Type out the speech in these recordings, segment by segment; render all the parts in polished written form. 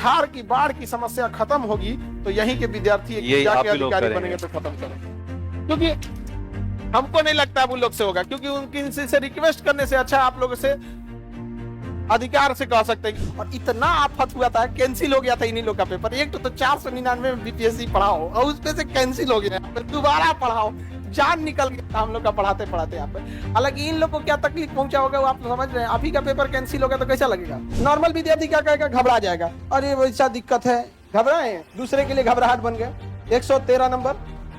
सुखाड़ की बाढ़ की समस्या खत्म होगी तो यहीं के विद्यार्थी यही आप जाके ही लोग अधिकारी करेंगे। बनेंगे तो खत्म करें, क्योंकि हमको नहीं लगता है वो लोग से होगा, क्योंकि उनकी से रिक्वेस्ट करने से अच्छा आप लोगों से अधिकार से कह सकते हैं। और इतना आफत हुआ था, कैंसिल हो गया था इन्हीं लोग का पेपर। एक तो 499 में बीपीएससी पढ़ाओ और उसपे से कैंसिल हो गया, दोबारा पढ़ाओ, जान निकल गया हम लोग का पढ़ाते पढ़ाते यहाँ पे। हालांकि इन लोग को क्या तकलीफ पहुंचा होगा वो आप समझ रहे हैं। अभी का पेपर कैंसिल होगा तो कैसा लगेगा? नॉर्मल विद्यार्थी क्या कहेगा? घबरा जाएगा, अरे वैसा दिक्कत है, घबराए, दूसरे के लिए घबराहट बन गया। 113 नंबर,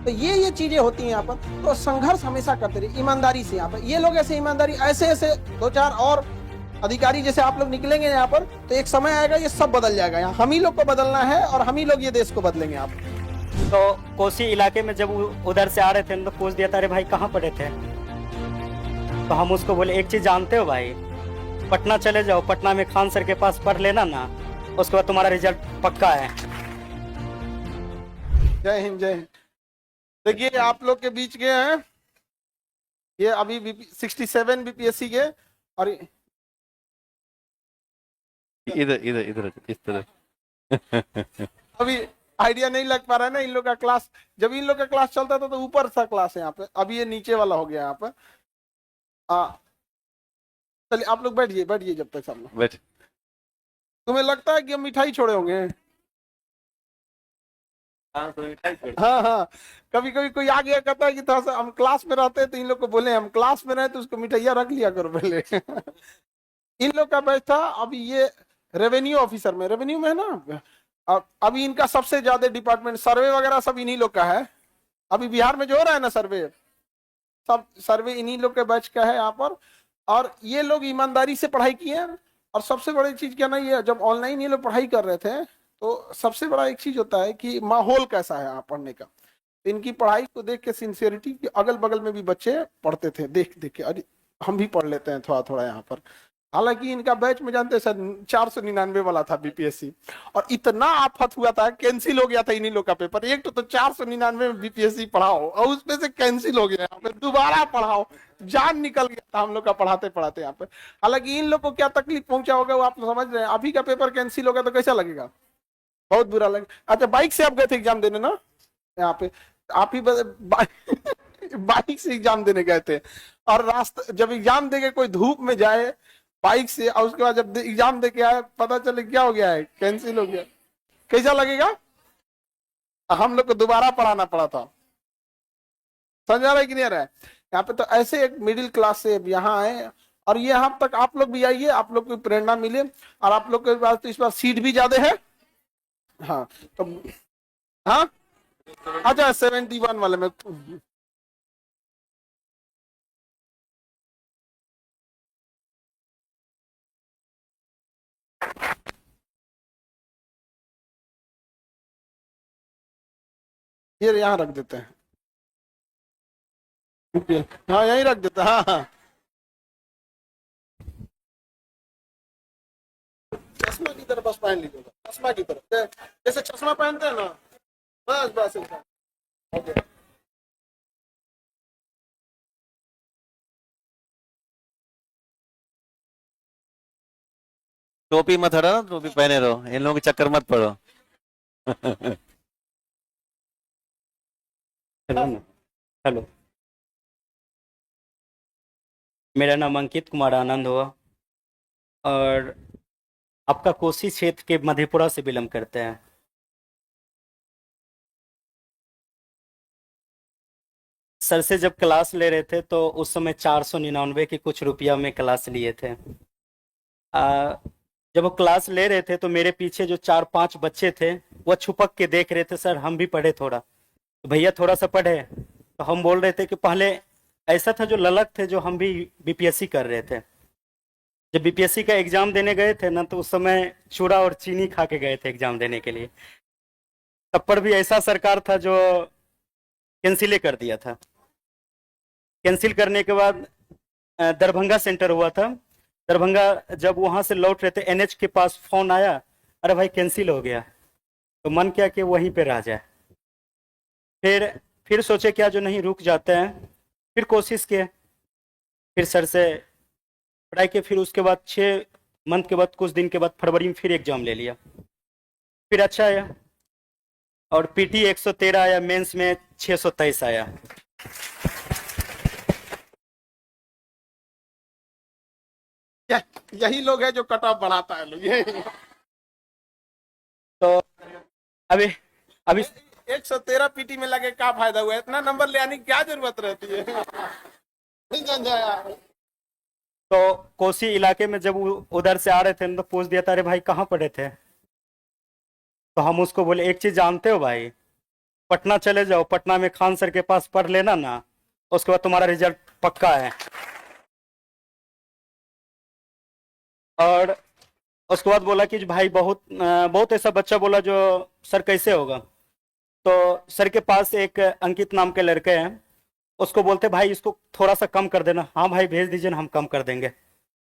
तो ये चीजें होती हैं यहाँ पर। तो संघर्ष हमेशा करते रहिए ईमानदारी से। यहाँ पर ये लोग ऐसे ईमानदारी, ऐसे ऐसे 2-4 और अधिकारी जैसे आप लोग निकलेंगे यहाँ पर, तो एक समय आएगा ये सब बदल जाएगा। यहाँ हम ही लोग को बदलना है और हम ही लोग ये देश को बदलेंगे। आप तो कोसी इलाके में जब उधर से आ रहे थे तो पूछ दिया था, अरे भाई कहाँ पढ़े थे? तो हम उसको बोले एक चीज जानते हो भाई, पटना चले जाओ, पटना में खान सर के पास पढ़ लेना ना, उसके बाद तुम्हारा रिजल्ट पक्का है। जय हिंद, जय हिंद। देखिए आप लोग के बीच के हैं ये अभी 67 बीपीएससी के, और इधर इधर इधर इस तरफ। अभी आइडिया नहीं लग पा रहा है ना इन लोग का क्लास। जब इन लोग का क्लास चलता था तो ऊपर सा क्लास है यहाँ पे, अभी ये नीचे वाला हो गया यहाँ पे। चलिए आप लोग बैठिए, बैठिए जब तक सब लोग बैठ। तुम्हें लगता है कि हम मिठाई छोड़े होंगे? हाँ हाँ, कभी कभी कोई आ गया कहता है कि थोड़ा सा हम क्लास में रहते हैं तो इन लोग को बोले हम क्लास में रहे तो उसको मिठाइया रख लिया करो पहले। इन लोग का बैच था। अभी ये रेवेन्यू ऑफिसर में, रेवेन्यू में है ना, अभी इनका सबसे ज्यादा डिपार्टमेंट सर्वे वगैरह सब इन्हीं लोग का है। अभी बिहार में जो हो रहा है ना सर्वे, सब सर्वे इन्हीं लोग के बैच का है यहाँ पर। और ये लोग ईमानदारी से पढ़ाई किए हैं। और सबसे बड़ी चीज क्या ना, ये जब ऑनलाइन ये लोग पढ़ाई कर रहे थे तो सबसे बड़ा एक चीज होता है कि माहौल कैसा है यहाँ पढ़ने का। इनकी पढ़ाई को देख के सिंसियरिटी, अगल बगल में भी बच्चे पढ़ते थे, देख देख के अरे हम भी पढ़ लेते हैं थोड़ा थोड़ा यहाँ पर। हालांकि इनका बैच में जानते हैं सर 499 वाला था बीपीएससी, और इतना आफत हुआ था, कैंसिल हो गया था इन्हीं लोग का पेपर। एक तो 499 में बीपीएससी पढ़ाओ और उसपे से कैंसिल हो गया, यहाँ पे दोबारा पढ़ाओ, जान निकल गया था हम लोग का पढ़ाते पढ़ाते यहाँ पे। हालांकि इन लोग को क्या तकलीफ पहुंचा होगा वो आप समझ रहे हैं। अभी का पेपर कैंसिल होगा तो कैसा लगेगा? बहुत बुरा लगेगा। अच्छा, बाइक से आप गए थे एग्जाम देने ना यहाँ पे? आप ही बाइक से एग्जाम देने गए थे, और रास्ता जब एग्जाम देके कोई धूप में जाए बाइक से, और उसके बाद जब एग्जाम देके आए पता चले क्या हो गया है, कैंसिल हो गया, कैसा लगेगा? हम लोग को दोबारा पढ़ाना पड़ा था। समझ आ रहा है कि नहीं आ रहा है? यहाँ पे तो ऐसे एक मिडिल क्लास से यहाँ आए, और ये यहाँ तक आप लोग भी आइए, आप लोग को प्रेरणा मिले। और आप लोग के पास तो इस बार सीट भी ज्यादा है। हाँ तो हाँ, अच्छा 71 वाले में ये यहाँ रख देते हैं। हाँ यहीं रख देते हैं। हाँ हाँ, चश्मा की तरफ बस पहन लीजिएगा, चश्मा की तरफ, जैसे चश्मा पहनते हैं ना, बस बस ऐसा। ओके, टोपी मत हटाना, टोपी पहने रहो, इन लोगों के चक्कर मत पड़ो। हेलो हेलो, मेरा नाम अंकित कुमार आनंद हुआ, और आपका कोसी क्षेत्र के मधेपुरा से बिलोंग करते हैं। सर से जब क्लास ले रहे थे तो उस समय 499 के कुछ रुपया में क्लास लिए थे। जब वो क्लास ले रहे थे तो मेरे पीछे जो 4-5 बच्चे थे वो छुपक के देख रहे थे, सर हम भी पढ़े थोड़ा, तो भैया थोड़ा सा पढ़े। तो हम बोल रहे थे कि पहले ऐसा था, जो ललक थे, जो हम भी बीपीएससी कर रहे थे। जब बीपीएससी का एग्जाम देने गए थे ना, तो उस समय चूड़ा और चीनी खा के गए थे एग्जाम देने के लिए। तब पर भी ऐसा सरकार था जो कैंसिल कर दिया था। कैंसिल करने के बाद दरभंगा सेंटर हुआ था। दरभंगा जब वहां से लौट रहे थे, एनएच के पास फोन आया, अरे भाई कैंसिल हो गया। तो मन किया कि वहीं पे रह जाए। फिर सोचे क्या जो नहीं रुक जाते हैं, फिर कोशिश किए, फिर सर से पढ़ाई के, फिर उसके बाद 6 मंथ के बाद, कुछ दिन के बाद फरवरी में फिर एग्जाम ले लिया। फिर अच्छा आया, और पीटी 113 आया, मेंस में 623 आया। यही लोग है जो कट ऑफ बढ़ाता है लोग, ये तो अभी अभी 113 पीटी में लगे क्या फायदा हुआ, इतना नंबर ले आने की क्या जरूरत रहती है। नहीं समझा यार। तो कोसी इलाके में जब उधर से आ रहे थे तो पूछ दिया था, अरे भाई कहाँ पढ़े थे? तो हम उसको बोले एक चीज जानते हो भाई, पटना चले जाओ, पटना में खान सर के पास पढ़ लेना ना, उसके बाद तुम्हारा रिजल्ट पक्का है। और उसके बाद बोला कि भाई बहुत ऐसा बच्चा बोला जो सर कैसे होगा। तो सर के पास एक अंकित नाम के लड़के हैं, उसको बोलते भाई इसको थोड़ा सा कम कर देना। हाँ भाई भेज दीजिए ना, हम कम कर देंगे।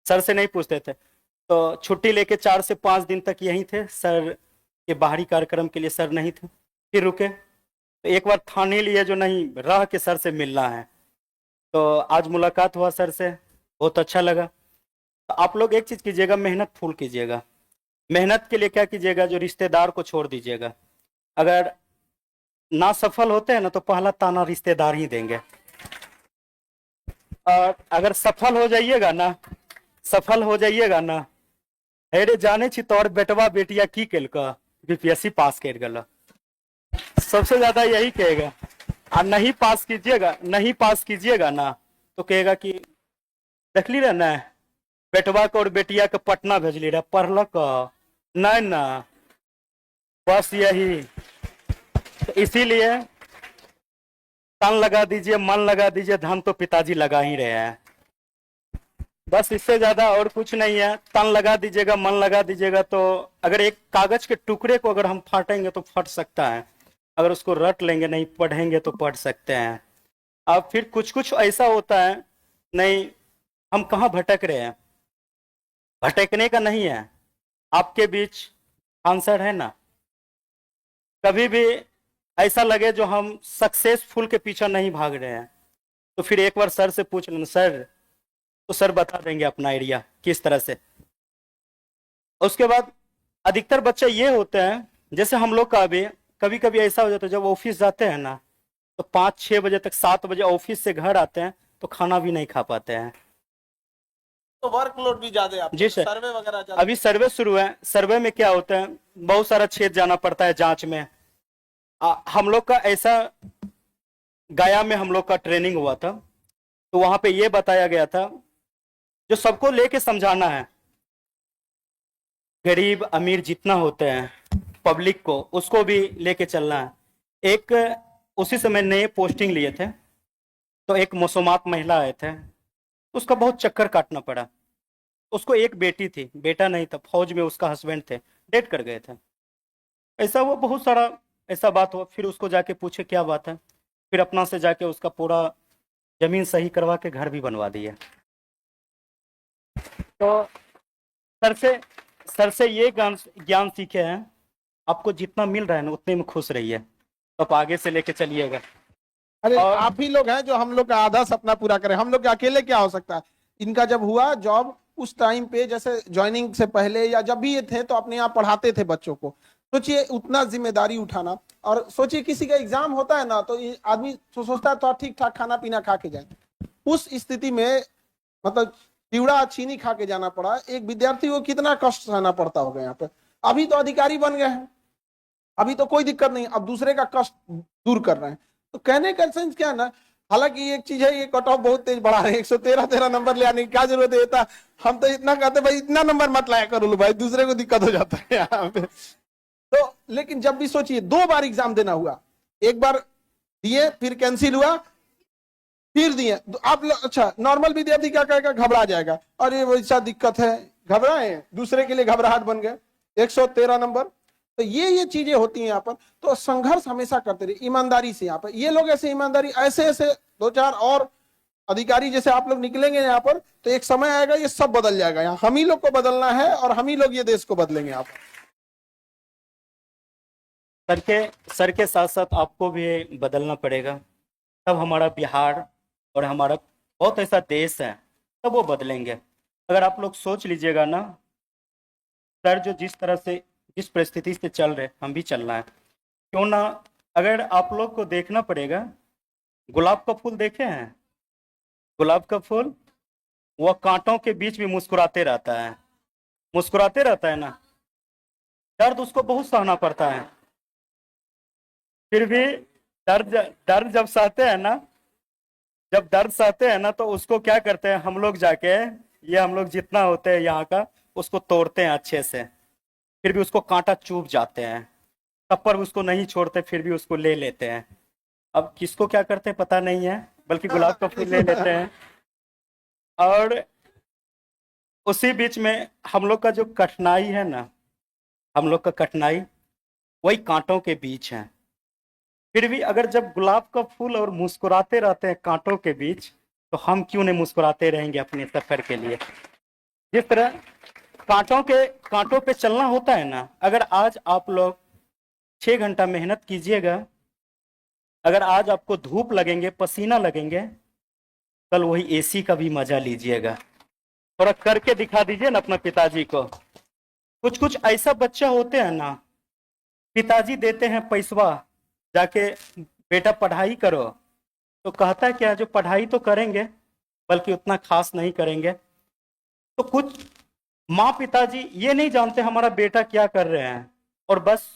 सर से नहीं पूछते थे। तो छुट्टी लेके 4 से 5 दिन तक यहीं थे, सर के बाहरी कार्यक्रम के लिए सर नहीं थे। फिर रुके तो एक बार ठान ही लिए जो नहीं रह के सर से मिलना है। तो आज मुलाकात हुआ सर से, बहुत अच्छा लगा। तो आप लोग एक चीज कीजिएगा, मेहनत फुल कीजिएगा। मेहनत के लिए क्या कीजिएगा, जो रिश्तेदार को छोड़ दीजिएगा। अगर ना सफल होते हैं ना तो पहला ताना रिश्तेदार ही देंगे, और अगर सफल हो जाइएगा ना, अरे जाने छी तोर बेटवा बेटिया की केलका, बीपीएससी पास कर गला, सबसे ज्यादा यही कहेगा। और नहीं पास कीजिएगा ना तो कहेगा कि देख ली रहे ना बेटवा को और बेटिया के पटना भेजली रहे, पढ़लक नहीं ना, बस यही। तो इसीलिए तन लगा दीजिए, मन लगा दीजिए, धन तो पिताजी लगा ही रहे हैं। बस इससे ज्यादा और कुछ नहीं है। तन लगा दीजिएगा, मन लगा दीजिएगा। तो अगर एक कागज के टुकड़े को अगर हम फाटेंगे तो फट सकता है, अगर उसको रट लेंगे, नहीं पढ़ेंगे तो पढ़ सकते हैं। अब फिर कुछ कुछ ऐसा होता है, नहीं हम कहाँ भटक रहे हैं, भटकने का नहीं है। आपके बीच आंसर है ना, कभी भी ऐसा लगे जो हम सक्सेसफुल के पीछे नहीं भाग रहे हैं, तो फिर एक बार सर से पूछ लेना, सर, तो सर बता देंगे अपना एरिया किस तरह से। उसके बाद अधिकतर बच्चे ये होते हैं, जैसे हम लोग का भी कभी कभी ऐसा हो जाता है, जब ऑफिस जाते हैं ना तो 5-6 बजे तक, 7 बजे ऑफिस से घर आते हैं तो खाना भी नहीं खा पाते हैं। तो वर्कलोड भी ज्यादा है आपको, जी सर। सर्वे वगैरह ज्यादा। अभी सर्वे शुरू है। सर्वे में क्या होता है, बहुत सारा क्षेत्र जाना पड़ता है जांच में। हम लोग का ऐसा, गया में हम लोग का ट्रेनिंग हुआ था, तो वहां पे ये बताया गया था, जो सबको लेके समझाना है, गरीब अमीर जितना होते हैं पब्लिक को, उसको भी लेके चलना है। एक उसी समय नए पोस्टिंग लिए थे, तो एक मौसमात महिला आए थे, उसका बहुत चक्कर काटना पड़ा। उसको एक बेटी थी, बेटा नहीं था, फौज में उसका हस्बैंड थे, डेट कर गए थे। ऐसा हुआ, बहुत सारा ऐसा बात हुआ। फिर उसको जाके पूछे क्या बात है, फिर अपना से जाके उसका पूरा जमीन सही करवा के घर भी बनवा दिया। तो सर से ये ज्ञान सीखे हैं, आपको जितना मिल रहा है ना उतने में खुश रहिए, तो आप आगे से लेके चलिएगा। अरे आप ही लोग हैं जो हम लोग का आधा सपना पूरा करें। हम लोग के अकेले क्या हो सकता है। इनका जब हुआ जॉब, उस टाइम पे जैसे ज्वाइनिंग से पहले या जब भी ये थे तो अपने यहाँ पढ़ाते थे बच्चों को। सोचिए उतना जिम्मेदारी उठाना, और सोचिए किसी का एग्जाम होता है ना तो आदमी सोचता है तो ठीक ठाक खाना पीना खा के जाए, उस स्थिति में मतलब चिवड़ा चीनी खा के जाना पड़ा। एक विद्यार्थी को कितना कष्ट सहना पड़ता होगा यहाँ पे। अभी तो अधिकारी बन गए हैं, अभी तो कोई दिक्कत नहीं, अब दूसरे का कष्ट दूर कर रहे हैं। तो कहने का सेंस क्या है ना, हालांकि एक चीज है, ये कट ऑफ बहुत तेज बढ़ा रहे हैं, 113 नंबर ले आने की क्या जरूरत है। था हम तो इतना कहते भाई इतना नंबर मत लाया करो भाई, दूसरे को दिक्कत हो जाता है यहाँ पे। तो लेकिन जब भी सोचिए 2 बार एग्जाम देना हुआ, एक बार दिए फिर कैंसिल हुआ, फिर दिए। तो आप अच्छा नॉर्मल विद्यार्थी क्या कहेगा, घबरा जाएगा, अरे वैसा दिक्कत है, घबराए, दूसरे के लिए घबराहट बन गए। 113 नंबर, तो ये चीजें होती हैं यहाँ पर। तो संघर्ष हमेशा करते रहिए ईमानदारी से। यहाँ पर ये लोग ऐसे ईमानदारी, ऐसे 2-4 और अधिकारी जैसे आप लोग निकलेंगे यहाँ पर, तो एक समय आएगा ये सब बदल जाएगा। यहाँ हम ही लोग को बदलना है और हम ही लोग ये देश को बदलेंगे। यहाँ पर सर के साथ साथ आपको भी बदलना पड़ेगा, तब हमारा बिहार और हमारा बहुत ऐसा देश है, तब वो बदलेंगे। अगर आप लोग सोच लीजिएगा ना, सर जो जिस तरह से जिस परिस्थिति से चल रहे हम भी चलना है। क्यों ना, अगर आप लोग को देखना पड़ेगा, गुलाब का फूल देखे हैं? गुलाब का फूल वह कांटों के बीच भी मुस्कुराते रहता है, मुस्कुराते रहता है ना। दर्द उसको बहुत सहना पड़ता है, फिर भी दर्द जब सहते हैं ना, जब दर्द सहते हैं ना, तो उसको क्या करते हैं हम लोग जाके, ये हम लोग जितना होते हैं यहाँ का, उसको तोड़ते हैं अच्छे से, फिर भी उसको कांटा चुभ जाते हैं, तब पर उसको नहीं छोड़ते, फिर भी उसको ले लेते हैं। अब किसको क्या करते हैं पता नहीं है, बल्कि गुलाब का फूल ले लेते हैं। और उसी बीच में हम लोग का जो कठिनाई है ना, हम लोग का कठिनाई वही कांटों के बीच है। फिर भी अगर जब गुलाब का फूल और मुस्कुराते रहते हैं कांटों के बीच, तो हम क्यों नहीं मुस्कुराते रहेंगे अपने सफर के लिए। जिस तरह कांटों पे चलना होता है ना, अगर आज आप लोग 6 घंटा मेहनत कीजिएगा, अगर आज आपको धूप लगेंगे, पसीना लगेंगे, कल वही एसी का भी मजा लीजिएगा। थोड़ा करके दिखा दीजिए ना अपना पिताजी को। कुछ कुछ ऐसा बच्चा होते हैं ना, पिताजी देते हैं पैसवा, जाके बेटा पढ़ाई करो, तो कहता है क्या, जो पढ़ाई तो करेंगे बल्कि उतना खास नहीं करेंगे। तो कुछ माँ पिताजी ये नहीं जानते हमारा बेटा क्या कर रहे हैं, और बस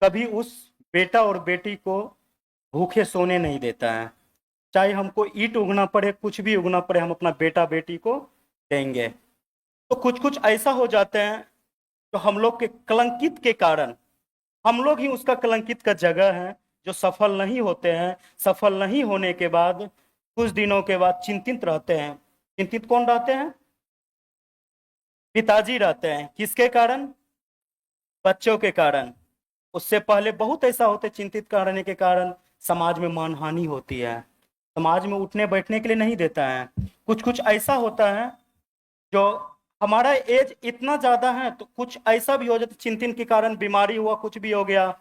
कभी उस बेटा और बेटी को भूखे सोने नहीं देता है। चाहे हमको ईंट उगना पड़े, कुछ भी उगना पड़े, हम अपना बेटा बेटी को देंगे। तो कुछ कुछ ऐसा हो जाते हैं तो हम लोग के कलंकित के कारण, हम लोग ही उसका कलंकित का जगह है, जो सफल नहीं होते हैं। सफल नहीं होने के बाद कुछ दिनों के बाद चिंतित रहते हैं। चिंतित कौन रहते हैं? पिताजी रहते हैं। किसके कारण? बच्चों के कारण। उससे पहले बहुत ऐसा होते चिंतित करने के कारण समाज में मानहानि होती है, समाज में उठने बैठने के लिए नहीं देता है। कुछ कुछ ऐसा होता है जो हमारा एज इतना ज्यादा है, तो कुछ ऐसा भी हो जाता, चिंतन के कारण बीमारी हुआ, कुछ भी हो गया,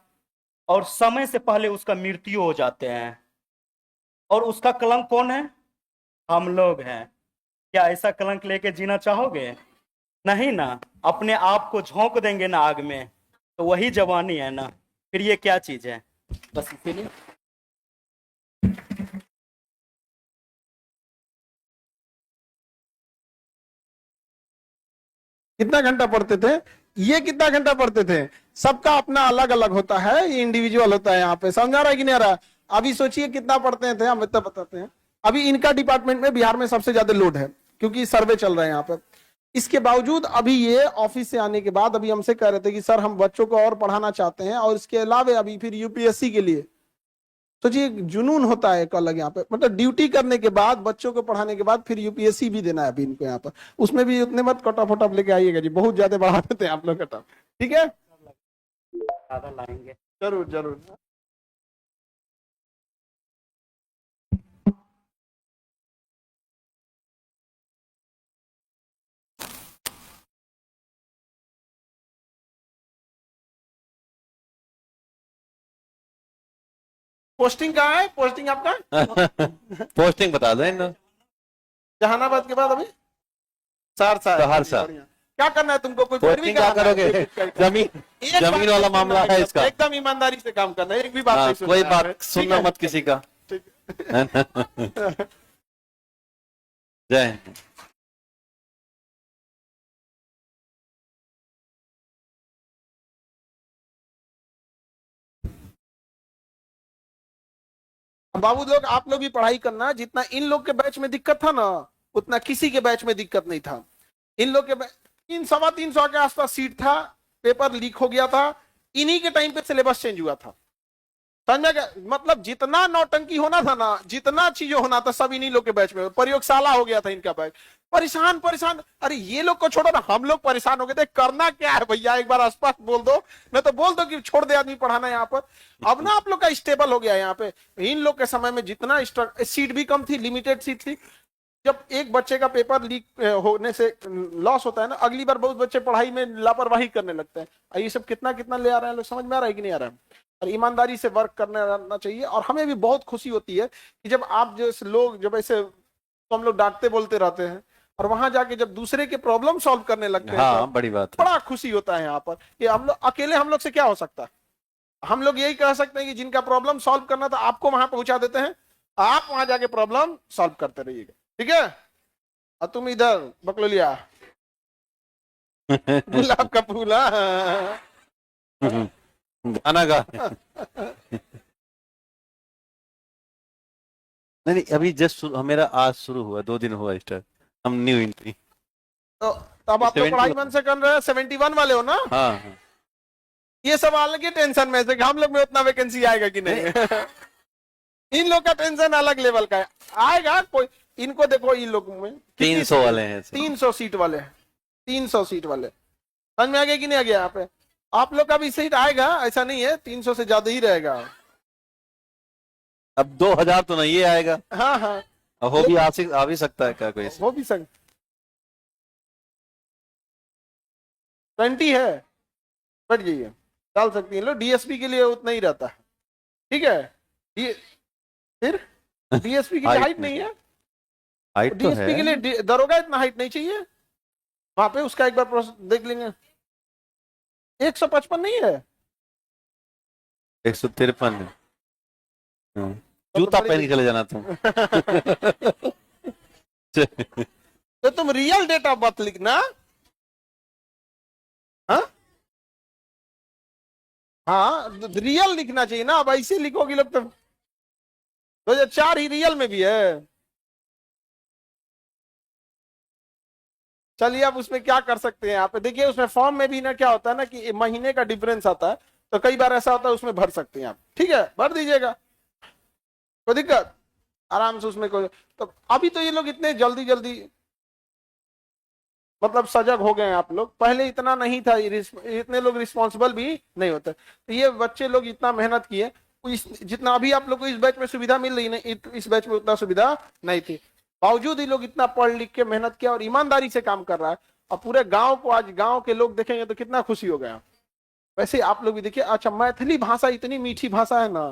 और समय से पहले उसका मृत्यु हो जाते हैं। और उसका कलंक कौन है? हम लोग हैं। क्या ऐसा कलंक लेके जीना चाहोगे? नहीं ना। अपने आप को झोंक देंगे ना आग में, तो वही जवानी है ना। फिर ये क्या चीज है? बस इसीलिए कितना घंटा पढ़ते थे? ये कितना घंटा पढ़ते थे? सबका अपना अलग अलग होता है, ये इंडिविजुअल होता है। यहाँ पे समझा रहा है कि नहीं आ रहा? अभी सोचिए कितना पढ़ते थे, हम इतना बताते हैं। अभी इनका डिपार्टमेंट में बिहार में सबसे ज्यादा लोड है, क्योंकि सर्वे चल रहा है यहाँ पे। इसके बावजूद अभी ये ऑफिस से आने के बाद अभी हमसे कह रहे थे कि सर हम बच्चों को और पढ़ाना चाहते हैं, और इसके अलावा अभी फिर यूपीएससी के लिए। सोचिए जुनून होता है एक अलग यहाँ पे, मतलब ड्यूटी करने के बाद, बच्चों को पढ़ाने के बाद फिर यूपीएससी भी देना है अभी इनको यहाँ पर। उसमें भी उतने मत कट ऑफ लेके आइएगा जी, बहुत ज्यादा बढ़ा देते हैं आप लोग कट ऑफ। ठीक है, ज्यादा लाएंगे। जरूर जरूर। पोस्टिंग कहाँ है? पोस्टिंग आपका पोस्टिंग बता दें ना। जहानाबाद के बाद अभी सहरसा है। सहरसा। बढ़िया। क्या करना है तुमको? कोई पोस्टिंग क्या करोगे? जमीन वाला मामला है इसका। एकदम ईमानदारी से काम करना है, एक भी बात हाँ, नहीं सुनना कोई है। बात सुनना मत किसी का। ठीक है। जय हिंद। बाबू लोग, आप लोग भी पढ़ाई करना। जितना इन लोग के बैच में दिक्कत था ना, उतना किसी के बैच में दिक्कत नहीं था। इन लोग के 300 के आसपास सीट था, पेपर लीक हो गया था, इन्हीं के टाइम पे सिलेबस चेंज हुआ था। समझ में गया? मतलब जितना नौटंकी होना था ना, जितना चीजें होना था, सब इन्हीं लोग के बैच में। प्रयोगशाला हो गया था इनका बैच। परेशान परेशान, अरे ये लोग को छोड़ो ना, हम लोग परेशान हो गए थे। करना क्या है भैया, एक बार स्पष्ट बोल दो, मैं तो बोल दो कि छोड़ दे आदमी पढ़ाना यहाँ पर। अब ना आप लोग का स्टेबल हो गया यहाँ पे। इन लोग के समय में जितना सीट भी कम थी, लिमिटेड सीट थी। जब एक बच्चे का पेपर लीक होने से लॉस होता है ना, अगली बार बहुत बच्चे पढ़ाई में लापरवाही करने लगते हैं। ये सब कितना कितना ले आ रहे हैं लोग, समझ में आ रहा है कि नहीं आ रहा है? और ईमानदारी से वर्क करना चाहिए। और हमें भी बहुत खुशी होती है कि जब आप जैसे लोग, जब ऐसे तो हम लोग डांटते बोलते रहते हैं, और वहां जाके जब दूसरे के प्रॉब्लम सॉल्व करने लगते हैं हाँ तो बड़ी बात है। बड़ा खुशी होता है यहाँ पर कि हम लोग अकेले, हम लोग से क्या हो सकता है। हम लोग यही कह सकते हैं कि जिनका प्रॉब्लम सॉल्व करना था आपको वहां पहुंचा देते हैं, आप वहां जाके प्रॉब्लम सॉल्व करते रहिएगा, ठीक है। और तुम इधर बकलोलिया गुलाब का फूल। हाँ। गाना गा। नहीं अभी जस्ट मेरा आज शुरू हुआ, 2 दिन हुआ स्टार्ट, हम न्यू एंट्री। तो तब आप तो 71 पढ़ाई मन से कर रहे हैं, 71 वाले हो ना। हाँ हाँ। ये सब अलग ही टेंशन में से कि हम लोग में उतना वैकेंसी आएगा कि नहीं। इन लोग का टेंशन अलग लेवल का है, आएगा कोई। इनको देखो, इन लोग में 300 वाले हैं। 300 सीट वाले हैं, 300 सीट वाले। समझ में आ गया कि नहीं आ गया। यहाँ पे आप लोग का भी सीट आएगा, ऐसा नहीं है, 300 से ज्यादा ही रहेगा। अब 2000 तो नहीं आएगा। हाँ हाँ, अब हो भी आ भी सकता है क्या कोई? हो भी सकता। 20 है, बैठ जाइए, डाल सकती है। लो डीएसपी के लिए उतना ही रहता है, ठीक है। फिर डीएसपी की हाइट नहीं है, हाइट तो डीएसपी के है। लिए दरोगा इतना हाइट नहीं चाहिए। वहां पे उसका एक बार प्रोसेस देख लेंगे। 155 नहीं है, 153 है। जूता पहन के चले जाना तुम। तो तुम रियल डेट ऑफ बर्थ लिखना। हाँ हाँ, रियल लिखना चाहिए ना। अब ऐसे लिखोगे लोग तो 2004 ही रियल में भी है। चलिए, अब उसमें क्या कर सकते हैं। यहाँ पे देखिए, उसमें फॉर्म में भी ना क्या होता है ना कि महीने का डिफरेंस आता है, तो कई बार ऐसा होता है उसमें भर सकते हैं आप, ठीक है, भर दीजिएगा, कोई दिक्कत, आराम से उसमें कोई। तो अभी तो ये लोग इतने जल्दी जल्दी मतलब सजग हो गए हैं आप लोग, पहले इतना नहीं था, इतने लोग रिस्पॉन्सिबल भी नहीं होते। तो ये बच्चे लोग इतना मेहनत किए, जितना अभी आप लोग को इस बैच में सुविधा मिल रही है, इस बैच में उतना सुविधा नहीं थी। बावजूद ही लोग इतना पढ़ लिख के मेहनत किया और ईमानदारी से काम कर रहा है। और पूरे गांव को आज गांव के लोग देखेंगे तो कितना खुशी हो गया। वैसे आप लोग भी देखिए। अच्छा, मैथिली भाषा इतनी मीठी भाषा है ना।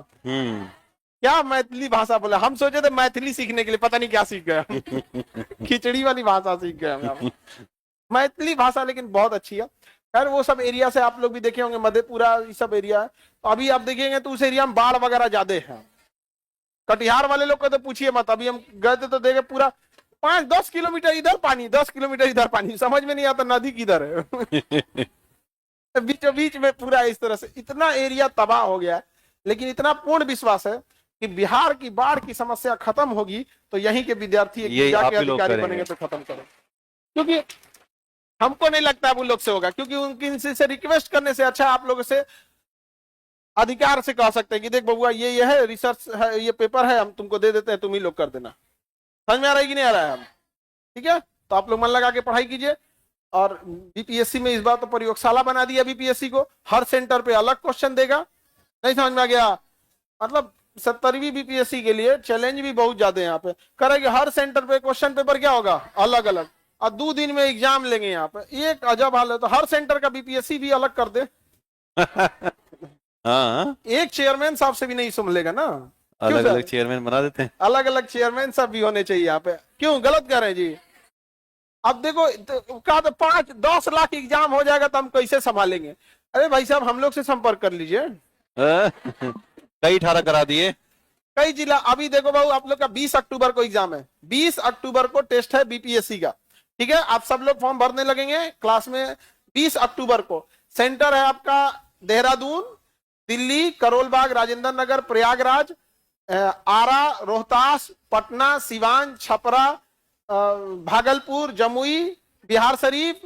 क्या मैथिली भाषा बोला, हम सोचे थे मैथिली सीखने के लिए, पता नहीं क्या सीख गए। खिचड़ी वाली भाषा सीख गए। मैथिली भाषा लेकिन बहुत अच्छी है। खैर, वो सब एरिया से आप लोग भी देखे होंगे, मधेपुरा ये सब एरिया है। तो अभी आप देखेंगे तो उस एरिया में बाढ़ वगैरह ज्यादा है। कटिहार वाले लोग को तो पूछिए मत। अभी हम गए थे तो देखे पूरा 5-10 किलोमीटर इधर पानी, 10 किलोमीटर इधर पानी, समझ में नहीं आता नदी किधर है। बीचों बीच में पूरा इस तरह से इतना एरिया तबाह हो गया। लेकिन इतना पूर्ण विश्वास है कि बिहार की बाढ़ की समस्या खत्म होगी तो यहीं के विद्यार्थी जाके अधिकारी बनेंगे तो खत्म करें। क्योंकि हमको नहीं लगता वो लोग से होगा, क्योंकि उनकी से रिक्वेस्ट करने से अच्छा आप लोगों से अधिकार से कह सकते हैं कि देख बबुआ, ये है रिसर्च है, ये पेपर है, हम तुमको दे देते हैं, तुम ही लोग कर देना। समझ में आ रहा है कि नहीं आ रहा है? हम ठीक है, तो आप लोग मन लगा के पढ़ाई कीजिए। और बीपीएससी में इस बार तो प्रयोगशाला बना दिया बीपीएससी को, हर सेंटर पे अलग क्वेश्चन देगा। नहीं समझ में आ गया? मतलब 70वीं बीपीएससी के लिए चैलेंज भी बहुत ज्यादा है। यहाँ पे करेंगे हर सेंटर पे क्वेश्चन पेपर क्या होगा, अलग अलग, और 2 दिन में एग्जाम लेंगे। यहाँ पे एक अजब हाल है। तो हर सेंटर का बीपीएससी भी अलग कर दे। हाँ, एक चेयरमैन साहब से भी नहीं सुन लेगा ना। अलग अलग चेयरमैन बना देते हैं। अलग अलग चेयरमैन सब भी होने चाहिए यहाँ पे। क्यों गलत कर रहे हैं जी? अब देखो, कहा तो 5-10 लाख एग्जाम हो जाएगा तो हम कैसे संभालेंगे? अरे भाई साहब, हम लोग से संपर्क कर लीजिए। कई 18 करा दिए, कई जिला। अभी देखो बाबू, आप लोग का 20 अक्टूबर को एग्जाम है, 20 अक्टूबर को टेस्ट है बीपीएससी का, ठीक है। आप सब लोग फॉर्म भरने लगेंगे क्लास में 20 अक्टूबर को। सेंटर है आपका देहरादून, दिल्ली, करोलबाग, राजेंद्र नगर, प्रयागराज, आरा, रोहतास, पटना, सिवान, छपरा, भागलपुर, जमुई, बिहार शरीफ,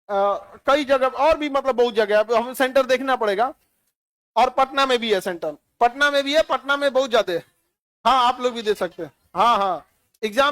कई जगह और भी, मतलब बहुत जगह हमें सेंटर देखना पड़ेगा। और पटना में भी है सेंटर, पटना में भी है, पटना में बहुत ज्यादा है। हाँ, आप लोग भी दे सकते हैं। हाँ हाँ, एग्जाम